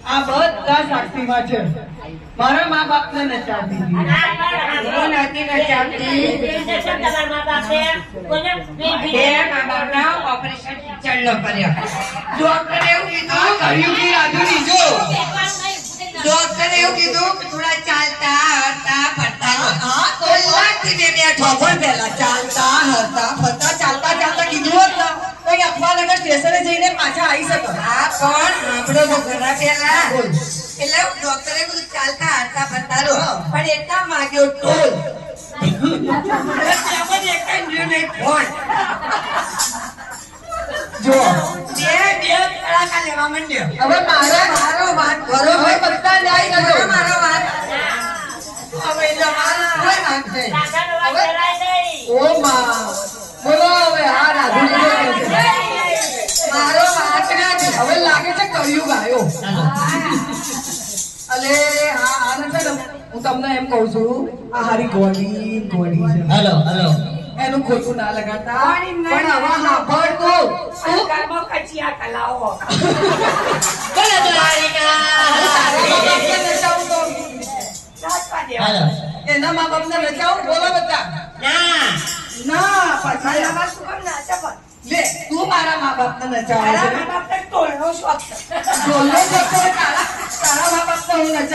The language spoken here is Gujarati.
આ બધા સાક્ષીમાં છે. મારા મા બાપ ને નચાવતી ઓપરેશન ચાલુ કર્યા. ડોક્ટરે એવું કીધું ડોક્ટરે એવું કીધું કે થોડા ચાલતા હરતા ફરતા કલાકથી બેઠો પણ પેલા ચાલતા હરતા ફરતા ચાલતા કીધું હોત ને તો અખબારનગર સ્ટેશને જઈને પાછા આવી શકો. હા પણ આપણો તો ઘણા પેલા એટલે ડોક્ટરે બધું ચાલતા હરતા ફરતા રહો પણ એટલા માંગ્યો ટોલ જો બે કલાકા લેવા માંડ્યો. હવે મારો વાત કરો ભાઈ, બધા જાય ગયો મારો વાત. હવે જમાનો કોઈ માંગશે ઓ માં બોલો. હવે હા રાધુજી મારો વાત નથી. હવે લાગે છે કળિયુગ આવ્યો. અલે હા આ નથી. હું તમને એમ કહું છું આ હારી ગોળી છે. હેલો એનું ખોટું ના લગાડતા. પણ હવે હા ભરતો એના મા બાપ ને રચાવું બોલો બધા ના પછી લે તું મારા મા બાપ ને નચાવે છે. તારા મા બાપ ને હું નચાવ